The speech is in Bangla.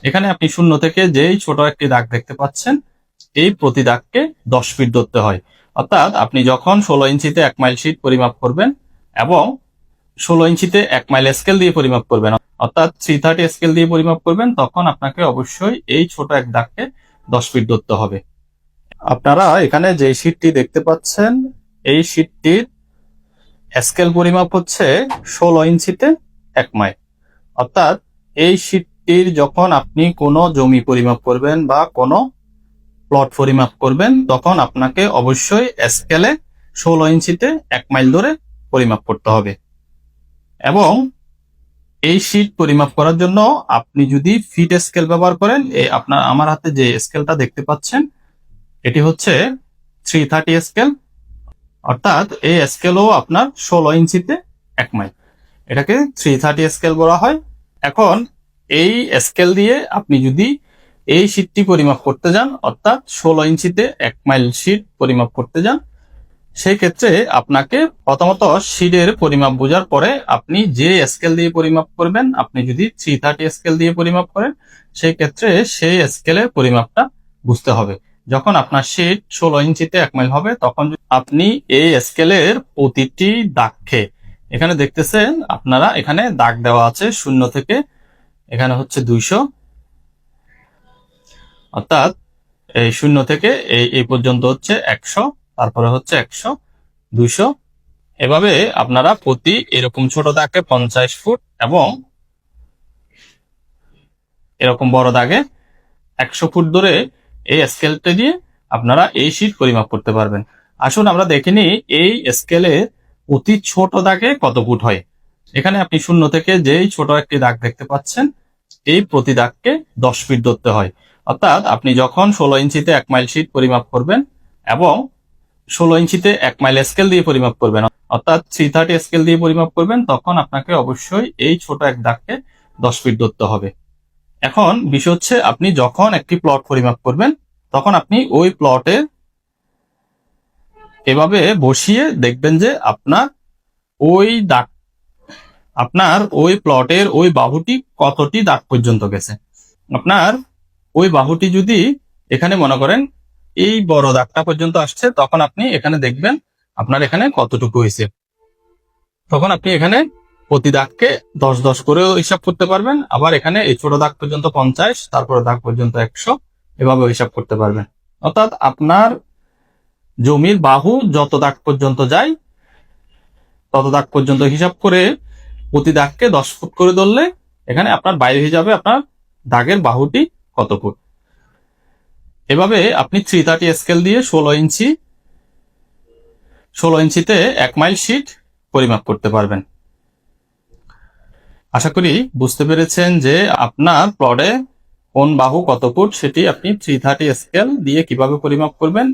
এখানে আপনি শূন্য থেকে যেই ছোট একটি দাগ দেখতে পাচ্ছেন, এই প্রতি দাগকে 10 ফিট ধরতে হয়। অর্থাৎ আপনি যখন 16 ইঞ্চিতে 1 মাইল শীট পরিমাপ করবেন এবং 16 ইঞ্চিতে 1 মাইল স্কেল দিয়ে পরিমাপ করবেন, অর্থাৎ 330 স্কেল দিয়ে পরিমাপ করবেন, তখন আপনাকে অবশ্যই এই ছোট এক দাগকে 10 ফিট ধরতে হবে। আপনারা এখানে যে শীটটি দেখতে পাচ্ছেন, এই শীটটির স্কেল পরিমাপ হচ্ছে 16 ইঞ্চিতে 1 মাইল। অর্থাৎ এই শীটটির যখন আপনি কোনো জমি পরিমাপ করবেন বা কোনো প্লট পরিমাপ করবেন, তখন আপনাকে অবশ্যই স্কেলে 16 ইঞ্চিতে 1 মাইল ধরে পরিমাপ করতে হবে। এবং এই শীট পরিমাপ করার জন্য আপনি যদি ফিট স্কেল ব্যবহার করেন, আমার হাতে যে স্কেলটা দেখতে পাচ্ছেন, এটি হচ্ছে 330 স্কেল। অর্থাৎ এই স্কেলও আপনার 16 ইঞ্চিতে 1 মাইল, এটাকে 330 স্কেল বলা হয়। এখন এই স্কেল দিয়ে আপনি যদি এই শীটটি পরিমাপ করতে যান, অর্থাৎ 16 ইঞ্চিতে 1 মাইল শীট পরিমাপ করতে যান, সেই ক্ষেত্রে আপনাকে প্রথমত শীটের পরিমাপ বোঝার পরে আপনি যে স্কেল দিয়ে পরিমাপ করবেন, আপনি যদি 330 স্কেল দিয়ে পরিমাপ করেন, সেই ক্ষেত্রে সেই স্কেলের পরিমাপটা বুঝতে হবে। যখন আপনার শীট 16 ইঞ্চিতে 1 মাইল হবে, তখন আপনি এই স্কেলের প্রতিটি দাগকে, এখানে দেখতেছেন আপনারা, এখানে দাগ দেওয়া আছে শূন্য থেকে, এখানে হচ্ছে 200, অর্থাৎ এই শূন্য থেকে এই পর্যন্ত হচ্ছে 100, তারপরে হচ্ছে 100, 200, এভাবে আপনারা প্রতি এরকম ছোট দাগে 50 ফুট এবং এরকম বড় দাগে 100 ফুট ধরে এই স্কেলটা দিয়ে আপনারা এই শীট পরিমাপ করতে পারবেন। আসুন আমরা দেখে নিই এই স্কেলে প্রতি ছোট দাগে কত ফুট হয়। এখানে আপনি শূন্য থেকে যেই ছোট একটি দাগ দেখতে পাচ্ছেন, এই প্রতি দাগকে 10 ফিট ধরতে হয়। অর্থাৎ আপনি যখন 16 ইঞ্চিতে 1 মাইল শীট পরিমাপ করবেন এবং 16 ইঞ্চিতে 1 মাইল স্কেল দিয়ে পরিমাপ করবেন, অর্থাৎ 330 স্কেল দিয়ে পরিমাপ করবেন, তখন আপনাকে অবশ্যই এই ছোট এক দাগকে 10 ফিট ধরতে হবে। এখন বিষয় হচ্ছে, আপনি যখন একটি প্লট পরিমাপ করবেন, তখন আপনি ওই প্লটে এভাবে বসিয়ে দেখবেন যে আপনার ওই প্লটের ওই বাহুটি কতটি দাগ পর্যন্ত গেছে। আপনার ওই বাহুটি যদি এখানে মনে করেন এই বড় দাগটা পর্যন্ত আসছে, তখন আপনি এখানে দেখবেন আপনার এখানে কতটুকু হয়েছে। তখন আপনি এখানে প্রতি দাগকে 10-10 করেও হিসাব করতে পারবেন। আবার এখানে এই ছোট দাগ পর্যন্ত 50, তারপরে দাগ পর্যন্ত 100, এভাবে হিসাব করতে পারবেন। অর্থাৎ আপনার জমির বাহু যত দাগ পর্যন্ত যায়, তত দাগ পর্যন্ত হিসাব করে প্রতি দাগকে 10 ফুট করে ধরলে এখানে আপনার বাইরে হয়ে যাবে আপনার দাগের বাহুটি কত ফুট। এভাবে আপনি 330 স্কেল দিয়ে 16 ইঞ্চিতে 1 মাইল শীট পরিমাপ করতে পারবেন। আশা করি বুঝতে পেরেছেন যে আপনার প্লটে কোন বাহু কত ফুট, সেটি আপনি 330 স্কেল দিয়ে কিভাবে পরিমাপ করবেন